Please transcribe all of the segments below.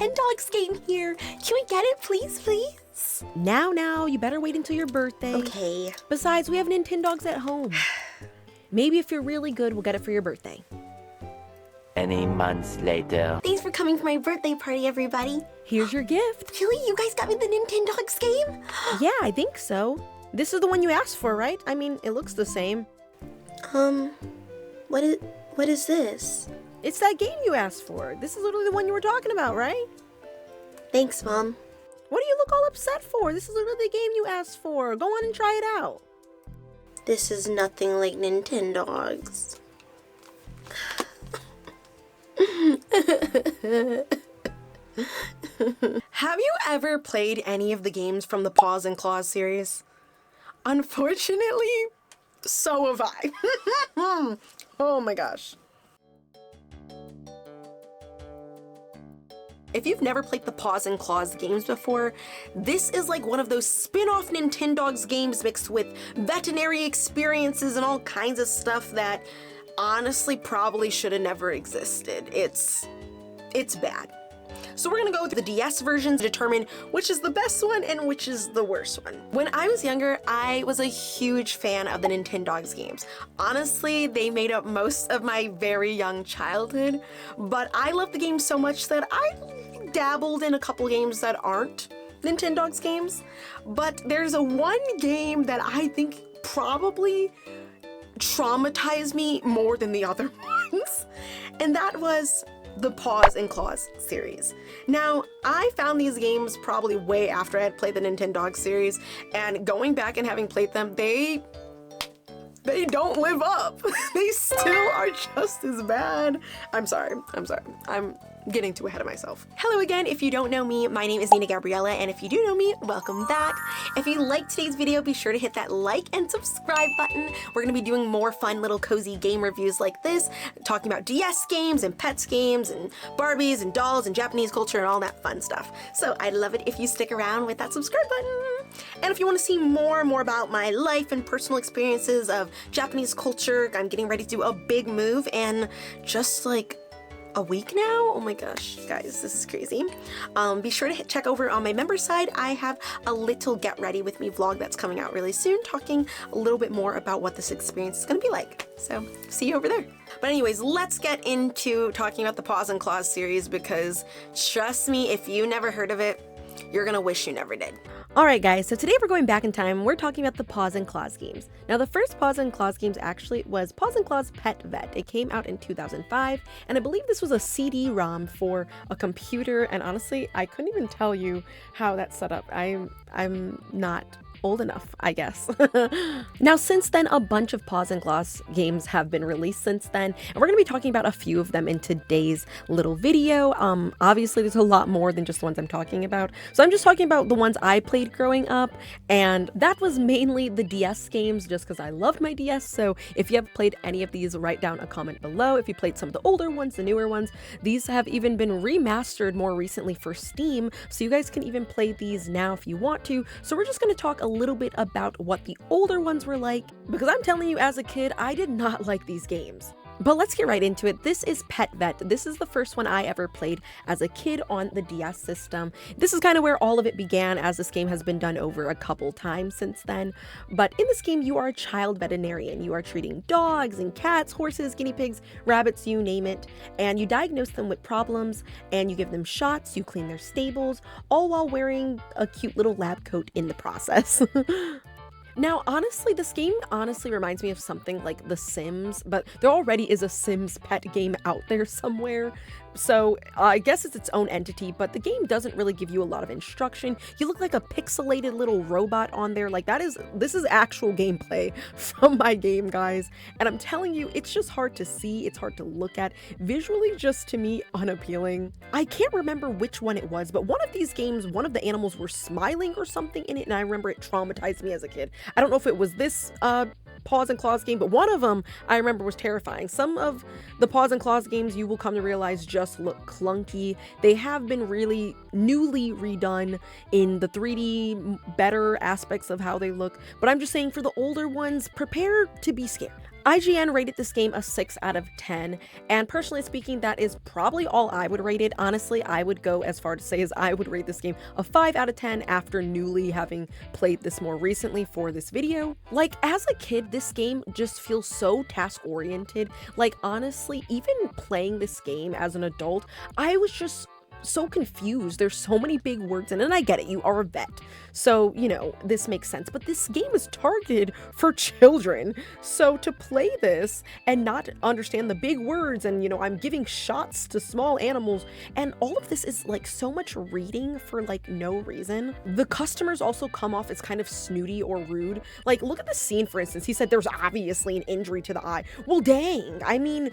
Nintendogs game here. Can we get it, please? Now, you better wait until your birthday. Okay. Besides, we have Nintendogs at home. Maybe if you're really good, we'll get it for your birthday. Many months later. Thanks for coming for my birthday party, everybody. Here's your gift. Really? You guys got me the Nintendogs game? Yeah, I think so. This is the one you asked for, right? I mean, it looks the same. What is this? It's that game you asked for. This is literally the one you were talking about, right? Thanks, Mom. What do you look all upset for? This is literally the game you asked for. Go on and try it out. This is nothing like Nintendogs. Have you ever played any of the games from the Paws and Claws series? Unfortunately, so have I. Oh my gosh. If you've never played the Paws and Claws games before, this is like one of those spin-off Nintendogs games mixed with veterinary experiences and all kinds of stuff that honestly probably should have never existed. It's bad. So we're gonna go with the DS version to determine which is the best one and which is the worst one. When I was younger, I was a huge fan of the Nintendogs games. Honestly, they made up most of my very young childhood, but I love the game so much that I dabbled in a couple games that aren't Nintendogs games. But there's one game that I think probably traumatized me more than the other ones, and that was the Paws and Claws series. Now, I found these games probably way after I had played the Nintendogs series, and going back and having played them, they don't live up. They still are just as bad. I'm sorry. I'm getting too ahead of myself. Hello again. If you don't know me, my name is Nina Gabriella, and if you do know me, welcome back. If you liked today's video, be sure to hit that like and subscribe button. We're gonna be doing more fun little cozy game reviews like this, talking about DS games and pets games and Barbies and dolls and Japanese culture and all that fun stuff. So I'd love it if you stick around with that subscribe button. And if you want to see more about my life and personal experiences of Japanese culture, I'm getting ready to do a big move and just like a week now? Oh my gosh, guys, this is crazy. Be sure to check over on my member side. I have a little get ready with me vlog that's coming out really soon, talking a little bit more about what this experience is gonna be like. So see you over there. But anyways, let's get into talking about the Paws and Claws series, because trust me, if you never heard of it, you're gonna wish you never did. Alright guys, so today we're going back in time. We're talking about the Paws and Claws games. Now the first Paws and Claws games actually was Paws and Claws Pet Vet. It came out in 2005, and I believe this was a CD-ROM for a computer, and honestly, I couldn't even tell you how that's set up. I'm not old enough, I guess. Now, since then, a bunch of Paws and Claws games have been released since then, and we're going to be talking about a few of them in today's little video. Obviously, there's a lot more than just the ones I'm talking about, so I'm just talking about the ones I played growing up, and that was mainly the DS games, just because I loved my DS. So if you have played any of these, write down a comment below. If you played some of the older ones, the newer ones, these have even been remastered more recently for Steam, so you guys can even play these now if you want to. So we're just going to talk a little bit about what the older ones were like, because I'm telling you, as a kid, I did not like these games. But let's get right into it. This is Pet Vet. This is the first one I ever played as a kid on the DS system. This is kind of where all of it began, as this game has been done over a couple times since then. But in this game, you are a child veterinarian. You are treating dogs and cats, horses, guinea pigs, rabbits, you name it. And you diagnose them with problems, and you give them shots, you clean their stables, all while wearing a cute little lab coat in the process. Now, honestly, this game reminds me of something like The Sims, but there already is a Sims pet game out there somewhere. So I guess it's its own entity, but the game doesn't really give you a lot of instruction. You look like a pixelated little robot on there. Like this is actual gameplay from my game, guys. And I'm telling you, it's just hard to see. It's hard to look at. Visually, just to me, unappealing. I can't remember which one it was, but one of these games, one of the animals were smiling or something in it, and I remember it traumatized me as a kid. I don't know if it was this Paws and Claws game, but one of them I remember was terrifying. Some of the Paws and Claws games, you will come to realize, just look clunky. They have been really newly redone in the 3D better aspects of how they look, but I'm just saying, for the older ones, prepare to be scared. IGN rated this game a 6 out of 10, and personally speaking, that is probably all I would rate it. Honestly, I would go as far to say as I would rate this game a 5 out of 10 after newly having played this more recently for this video. Like, as a kid, this game just feels so task-oriented. Like, honestly, even playing this game as an adult, I was just so confused. There's so many big words in it, and I get it, you are a vet, so you know this makes sense, but this game is targeted for children. So to play this and not understand the big words, and you know, I'm giving shots to small animals, and all of this is like so much reading for like no reason. The customers also come off as kind of snooty or rude. Like, look at the scene, for instance. He said there's obviously an injury to the eye. Well, dang, I mean,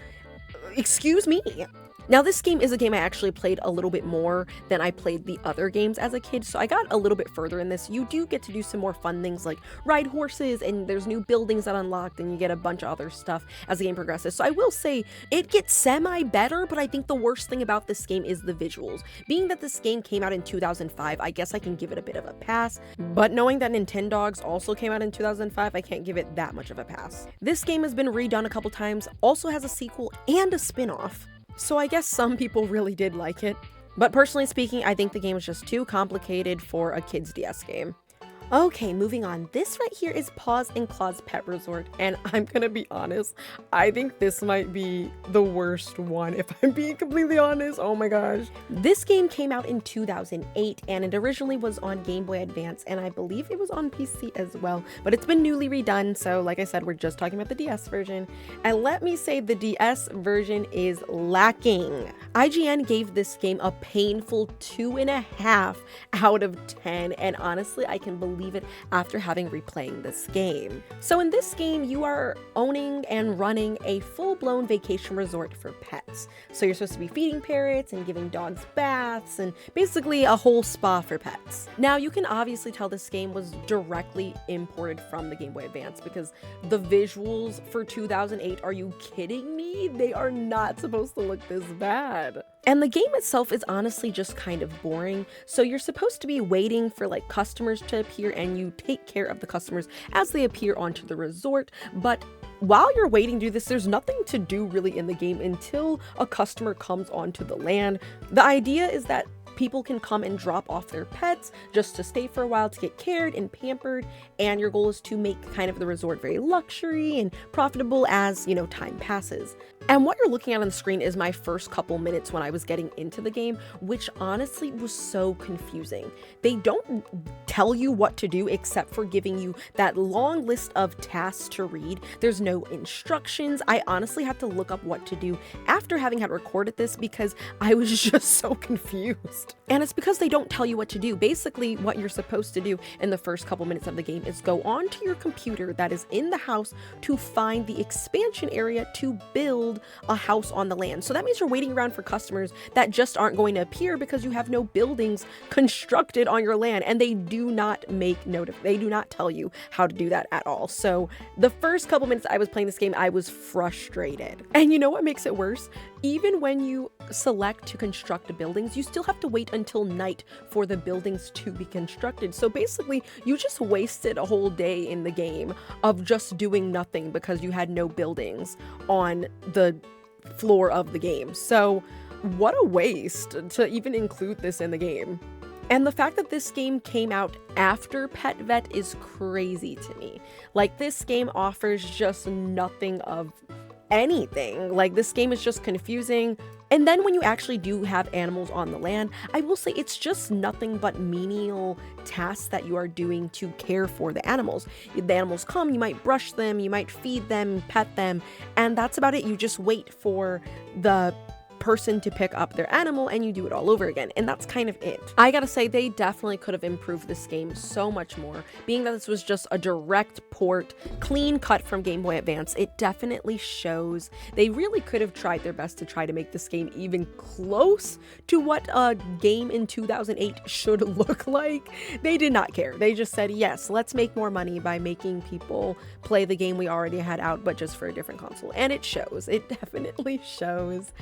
excuse me. Now, this game is a game I actually played a little bit more than I played the other games as a kid, so I got a little bit further in this. You do get to do some more fun things like ride horses, and there's new buildings that unlocked, and you get a bunch of other stuff as the game progresses. So I will say it gets semi-better, but I think the worst thing about this game is the visuals. Being that this game came out in 2005, I guess I can give it a bit of a pass, but knowing that Nintendogs also came out in 2005, I can't give it that much of a pass. This game has been redone a couple times, also has a sequel and a spin-off. So I guess some people really did like it. But personally speaking, I think the game is just too complicated for a kid's DS game. Okay, moving on. This right here is Paws and Claws Pet Resort, and I'm gonna be honest, I think this might be the worst one, if I'm being completely honest. Oh my gosh. This game came out in 2008, and it originally was on Game Boy Advance, and I believe it was on PC as well, but it's been newly redone, so like I said, we're just talking about the DS version. And let me say, the DS version is lacking. IGN gave this game a painful 2.5 out of 10, and honestly, I can believe it after having replaying this game. So in this game, you are owning and running a full-blown vacation resort for pets. So you're supposed to be feeding parrots and giving dogs baths and basically a whole spa for pets. Now, you can obviously tell this game was directly imported from the Game Boy Advance because the visuals for 2008, are you kidding me? They are not supposed to look this bad. And the game itself is honestly just kind of boring. So you're supposed to be waiting for like customers to appear, and you take care of the customers as they appear onto the resort. But while you're waiting to do this, there's nothing to do really in the game until a customer comes onto the land. The idea is that people can come and drop off their pets just to stay for a while to get cared and pampered, and your goal is to make kind of the resort very luxury and profitable as, you know, time passes. And what you're looking at on the screen is my first couple minutes when I was getting into the game, which honestly was so confusing. They don't tell you what to do except for giving you that long list of tasks to read. There's no instructions. I honestly had to look up what to do after having had recorded this because I was just so confused. And it's because they don't tell you what to do. Basically, what you're supposed to do in the first couple minutes of the game is go onto your computer that is in the house to find the expansion area to build a house on the land. So that means you're waiting around for customers that just aren't going to appear because you have no buildings constructed on your land, and they do not make note of, they do not tell you how to do that at all. So the first couple minutes I was playing this game, I was frustrated. And you know what makes it worse? Even when you select to construct the buildings, you still have to wait until night for the buildings to be constructed. So basically, you just wasted a whole day in the game of just doing nothing because you had no buildings on the floor of the game. So what a waste to even include this in the game. And the fact that this game came out after Pet Vet is crazy to me. Like, this game offers just nothing of anything. Like, this game is just confusing. And then when you actually do have animals on the land, I will say it's just nothing but menial tasks that you are doing to care for the animals. The animals come, you might brush them, you might feed them, pet them, and that's about it. You just wait for the person to pick up their animal and you do it all over again, and that's kind of it. I gotta say, they definitely could have improved this game so much more. Being that this was just a direct port, clean cut from Game Boy Advance, it definitely shows. They really could have tried their best to try to make this game even close to what a game in 2008 should look like. They did not care. They just said, yes, let's make more money by making people play the game we already had out, but just for a different console. And it shows. It definitely shows.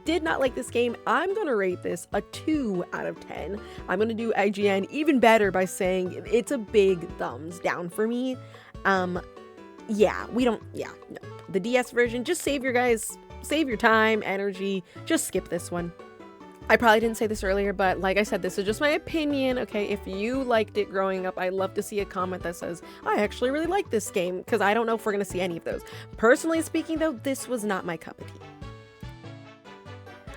Did not like this game. I'm gonna rate this a 2 out of 10. I'm gonna do IGN even better by saying it's a big thumbs down for me. Yeah, no. The DS version, just save your time, energy, just skip this one. I probably didn't say this earlier, but like I said, this is just my opinion, okay? If you liked it growing up, I'd love to see a comment that says, I actually really like this game, because I don't know if we're going to see any of those. Personally speaking, though, this was not my cup of tea.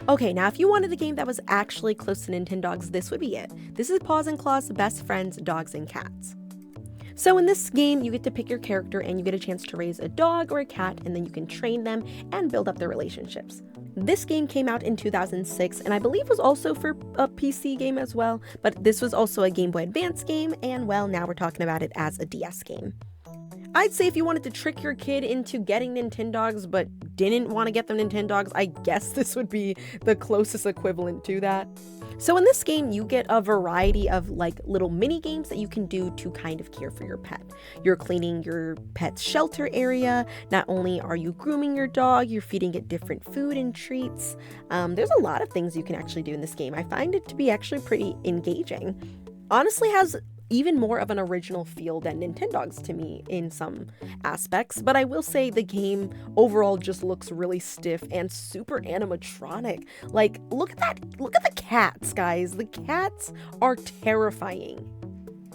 Okay, now if you wanted a game that was actually close to Nintendogs, this would be it. This is Paws and Claws Best Friends, Dogs and Cats. So in this game, you get to pick your character and you get a chance to raise a dog or a cat, and then you can train them and build up their relationships. This game came out in 2006 and I believe was also for a PC game as well, but this was also a Game Boy Advance game, and well, now we're talking about it as a DS game. I'd say if you wanted to trick your kid into getting Nintendogs but didn't want to get them Nintendogs, I guess this would be the closest equivalent to that. So in this game, you get a variety of like little mini games that you can do to kind of care for your pet. You're cleaning your pet's shelter area. Not only are you grooming your dog, you're feeding it different food and treats. There's a lot of things you can actually do in this game. I find it to be actually pretty engaging. Honestly, has even more of an original feel than Nintendogs to me in some aspects, but I will say the game overall just looks really stiff and super animatronic. Like, look at the cats, guys. The cats are terrifying.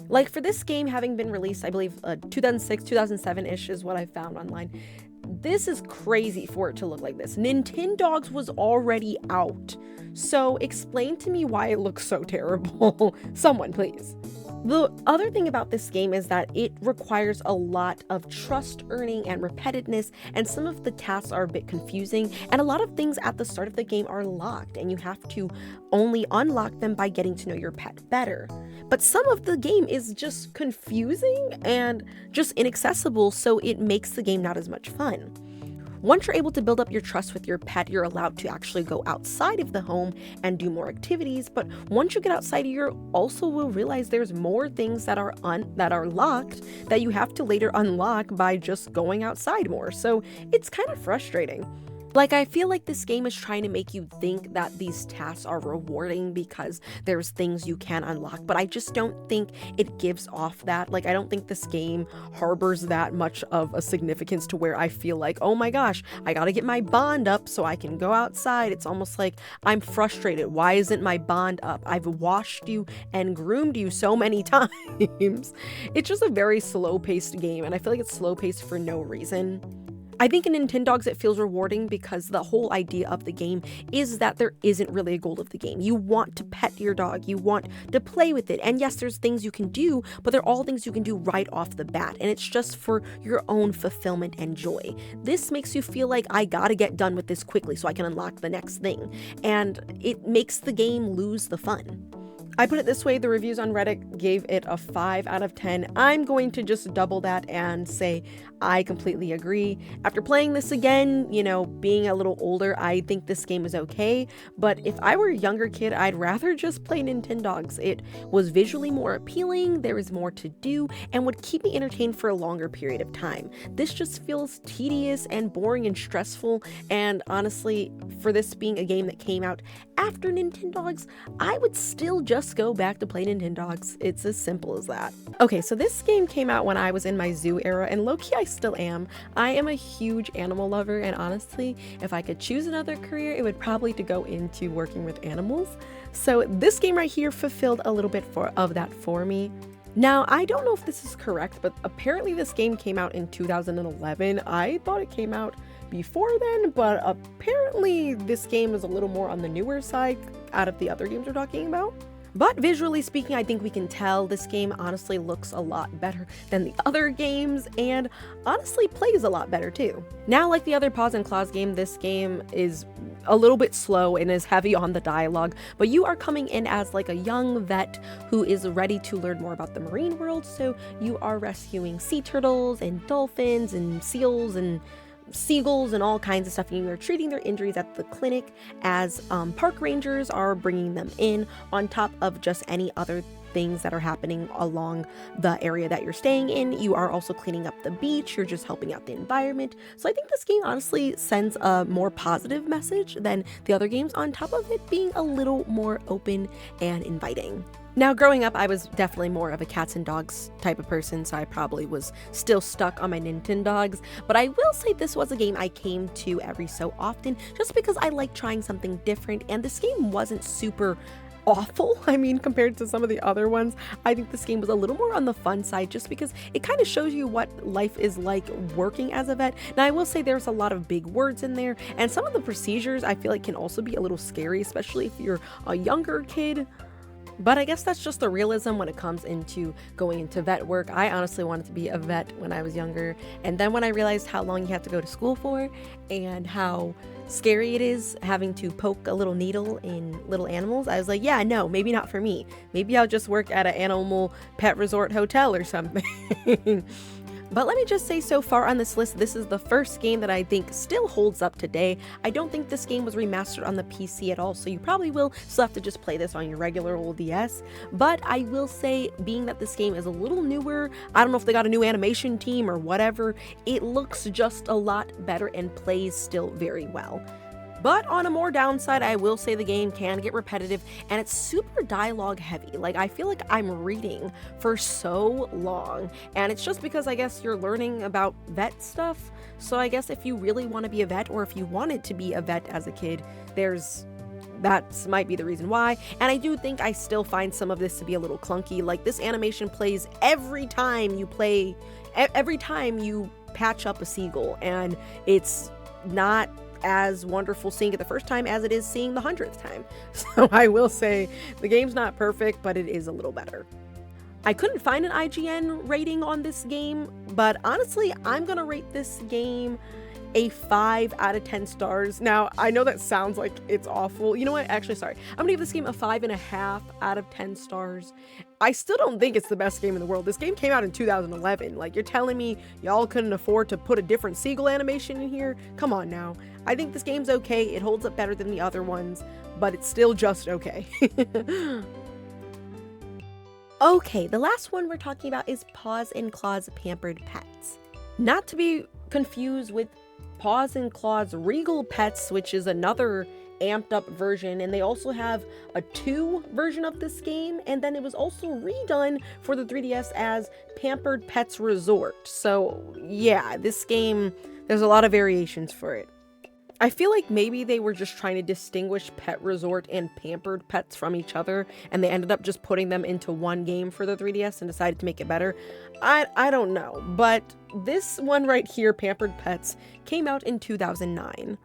Like, for this game having been released, I believe 2006, 2007-ish is what I found online. This is crazy for it to look like this. Nintendogs was already out. So explain to me why it looks so terrible. Someone, please. The other thing about this game is that it requires a lot of trust earning and repetitiveness, and some of the tasks are a bit confusing, and a lot of things at the start of the game are locked, and you have to only unlock them by getting to know your pet better. But some of the game is just confusing and just inaccessible, so it makes the game not as much fun. Once you're able to build up your trust with your pet, you're allowed to actually go outside of the home and do more activities. But once you get outside, you also will realize there's more things that are locked that you have to later unlock by just going outside more. So it's kind of frustrating. Like, I feel like this game is trying to make you think that these tasks are rewarding because there's things you can unlock, but I just don't think it gives off that. Like, I don't think this game harbors that much of a significance to where I feel like, oh my gosh, I gotta get my bond up so I can go outside. It's almost like I'm frustrated. Why isn't my bond up? I've washed you and groomed you so many times. It's just a very slow-paced game, and I feel like it's slow-paced for no reason. I think in Nintendogs it feels rewarding because the whole idea of the game is that there isn't really a goal of the game. You want to pet your dog, you want to play with it, and yes, there's things you can do, but they're all things you can do right off the bat, and it's just for your own fulfillment and joy. This makes you feel like I gotta get done with this quickly so I can unlock the next thing, and it makes the game lose the fun. I put it this way, the reviews on Reddit gave it a 5 out of 10. I'm going to just double that and say I completely agree. After playing this again, being a little older, I think this game is okay. But if I were a younger kid, I'd rather just play Nintendogs. It was visually more appealing, there was more to do, and would keep me entertained for a longer period of time. This just feels tedious and boring and stressful, and honestly, for this being a game that came out after Nintendogs, I would still just go back to play Nintendogs. It's as simple as that. Okay, so this game came out when I was in my zoo era, and low-key I still am. I am a huge animal lover, and honestly, if I could choose another career, it would probably to go into working with animals. So this game right here fulfilled a little bit of that for me. Now, I don't know if this is correct, but apparently this game came out in 2011. I thought it came out before then, but apparently this game is a little more on the newer side out of the other games we're talking about. But visually speaking, I think we can tell this game honestly looks a lot better than the other games, and honestly plays a lot better too. Now, like the other Paws and Claws game, this game is a little bit slow and is heavy on the dialogue, but you are coming in as like a young vet who is ready to learn more about the marine world, so you are rescuing sea turtles and dolphins and seals and seagulls and all kinds of stuff, and you are treating their injuries at the clinic as park rangers are bringing them in on top of just any other things that are happening along the area that you're staying in. You are also cleaning up the beach. You're just helping out the environment. So I think this game honestly sends a more positive message than the other games, on top of it being a little more open and inviting. Now, growing up, I was definitely more of a cats and dogs type of person, so I probably was still stuck on my Nintendogs, but I will say this was a game I came to every so often, just because I like trying something different, and this game wasn't super awful. I mean, compared to some of the other ones, I think this game was a little more on the fun side, just because it kind of shows you what life is like working as a vet. Now, I will say there's a lot of big words in there, and some of the procedures I feel like can also be a little scary, especially if you're a younger kid. But I guess that's just the realism when it comes into going into vet work. I honestly wanted to be a vet when I was younger. And then when I realized how long you have to go to school for and how scary it is having to poke a little needle in little animals, I was like, yeah, no, maybe not for me. Maybe I'll just work at an animal pet resort hotel or something. But let me just say, so far on this list, this is the first game that I think still holds up today. I don't think this game was remastered on the PC at all, so you probably will still have to just play this on your regular old DS. But I will say, being that this game is a little newer, I don't know if they got a new animation team or whatever, it looks just a lot better and plays still very well. But on a more downside, I will say the game can get repetitive, and it's super dialogue heavy. Like, I feel like I'm reading for so long, and it's just because I guess you're learning about vet stuff. So I guess if you really want to be a vet, or if you wanted to be a vet as a kid, that might be the reason why. And I do think I still find some of this to be a little clunky. Like, this animation plays every time you patch up a seagull, and it's not as wonderful seeing it the first time as it is seeing the 100th time. So I will say the game's not perfect, but it is a little better. I couldn't find an IGN rating on this game, but honestly, I'm gonna rate this game a 5 out of 10 stars. Now, I know that sounds like it's awful. You know what? Actually, sorry. I'm gonna give this game a 5.5 out of 10 stars. I still don't think it's the best game in the world. This game came out in 2011. Like, you're telling me y'all couldn't afford to put a different seagull animation in here? Come on now. I think this game's okay. It holds up better than the other ones, but it's still just okay. Okay, the last one we're talking about is Paws and Claws Pampered Pets. Not to be confused with Paws and Claws Regal Pets, which is another amped up version, and they also have a 2 version of this game, and then it was also redone for the 3DS as Pampered Pets Resort. So yeah, this game, there's a lot of variations for it. I feel like maybe they were just trying to distinguish Pet Resort and Pampered Pets from each other, and they ended up just putting them into one game for the 3DS and decided to make it better. I don't know, but this one right here, Pampered Pets, came out in 2009.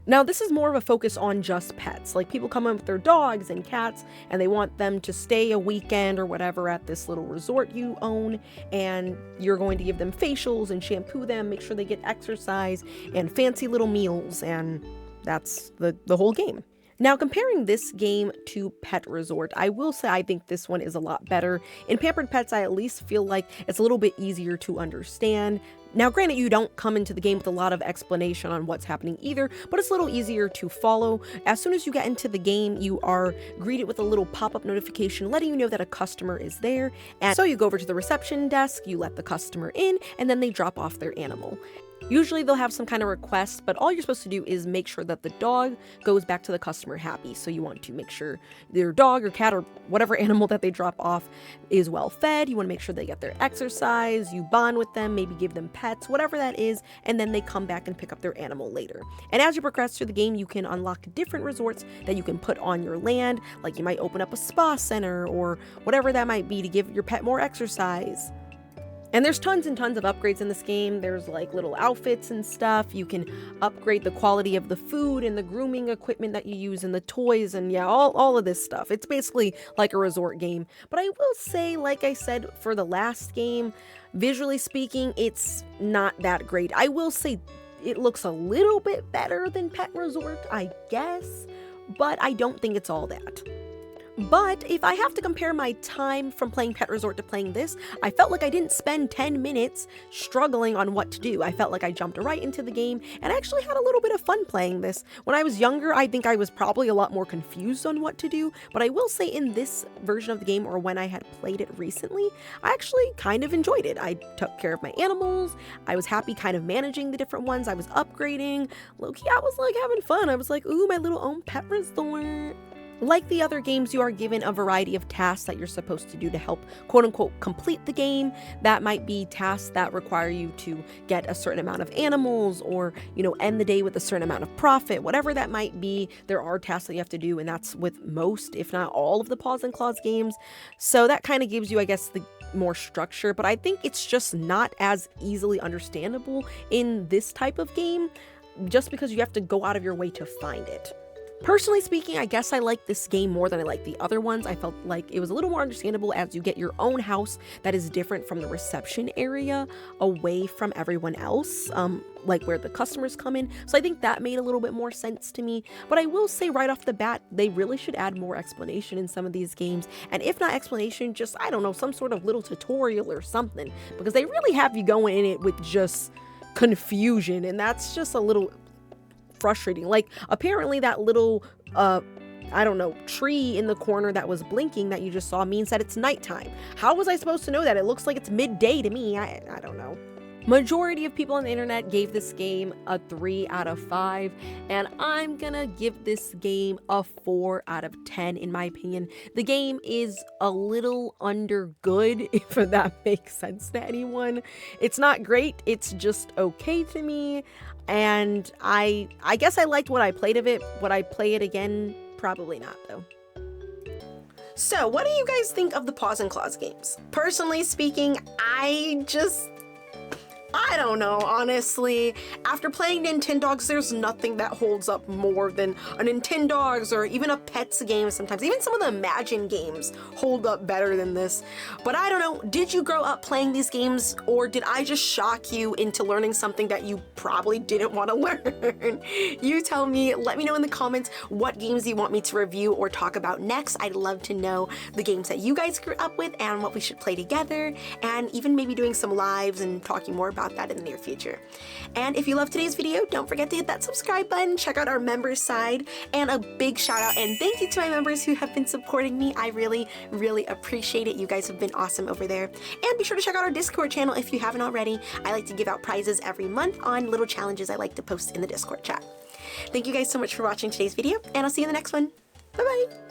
Now, this is more of a focus on just pets. Like, people come in with their dogs and cats, and they want them to stay a weekend or whatever at this little resort you own, and you're going to give them facials and shampoo them, make sure they get exercise and fancy little meals, and that's the whole game. Now, comparing this game to Pet Resort, I will say I think this one is a lot better. In Pampered Pets, I at least feel like it's a little bit easier to understand. Now, granted, you don't come into the game with a lot of explanation on what's happening either, but it's a little easier to follow. As soon as you get into the game, you are greeted with a little pop-up notification letting you know that a customer is there. And so you go over to the reception desk, you let the customer in, and then they drop off their animal. Usually they'll have some kind of request, but all you're supposed to do is make sure that the dog goes back to the customer happy. So you want to make sure their dog or cat or whatever animal that they drop off is well fed. You want to make sure they get their exercise, you bond with them, maybe give them pets, whatever that is, and then they come back and pick up their animal later. And as you progress through the game, you can unlock different resorts that you can put on your land, like you might open up a spa center or whatever that might be to give your pet more exercise. And there's tons and tons of upgrades in this game. There's like little outfits and stuff. You can upgrade the quality of the food and the grooming equipment that you use and the toys and yeah, all of this stuff. It's basically like a resort game. But I will say, like I said, for the last game, visually speaking, it's not that great. I will say it looks a little bit better than Pet Resort, I guess, but I don't think it's all that. But if I have to compare my time from playing Pet Resort to playing this, I felt like I didn't spend 10 minutes struggling on what to do. I felt like I jumped right into the game and actually had a little bit of fun playing this. When I was younger, I think I was probably a lot more confused on what to do, but I will say in this version of the game, or when I had played it recently, I actually kind of enjoyed it. I took care of my animals, I was happy kind of managing the different ones, I was upgrading. Low-key, I was like having fun. I was like, ooh, my little own pet resort. Like the other games, you are given a variety of tasks that you're supposed to do to help quote-unquote complete the game. That might be tasks that require you to get a certain amount of animals or, end the day with a certain amount of profit, whatever that might be. There are tasks that you have to do, and that's with most, if not all, of the Paws and Claws games. So that kind of gives you, I guess, the more structure, but I think it's just not as easily understandable in this type of game just because you have to go out of your way to find it. Personally speaking, I guess I like this game more than I like the other ones. I felt like it was a little more understandable as you get your own house that is different from the reception area, away from everyone else, like where the customers come in. So I think that made a little bit more sense to me. But I will say right off the bat, they really should add more explanation in some of these games. And if not explanation, just, I don't know, some sort of little tutorial or something, because they really have you going in it with just confusion, and that's just a little frustrating. Like, apparently that little tree in the corner that was blinking that you just saw means that it's nighttime. How was I supposed to know that? It looks like it's midday to me. I don't know. Majority of people on the internet gave this game a 3 out of 5, and I'm gonna give this game a 4 out of 10 in my opinion. The game is a little under good, if that makes sense to anyone. It's not great, it's just okay to me, and I guess I liked what I played of it. Would I play it again? Probably not, though. So, what do you guys think of the Paws and Claws games? Personally speaking, I don't know, honestly. After playing Nintendogs, there's nothing that holds up more than a Nintendogs or even a Pets game sometimes. Even some of the Imagine games hold up better than this. But I don't know, did you grow up playing these games, or did I just shock you into learning something that you probably didn't want to learn? You tell me. Let me know in the comments what games you want me to review or talk about next. I'd love to know the games that you guys grew up with and what we should play together, and even maybe doing some lives and talking more about that in the near future. And if you loved today's video, don't forget to hit that subscribe button, check out our members side, and a big shout out and thank you to my members who have been supporting me. I really, really appreciate it. You guys have been awesome over there. And be sure to check out our Discord channel if you haven't already. I like to give out prizes every month on little challenges I like to post in the Discord chat. Thank you guys so much for watching today's video, and I'll see you in the next one. Bye bye!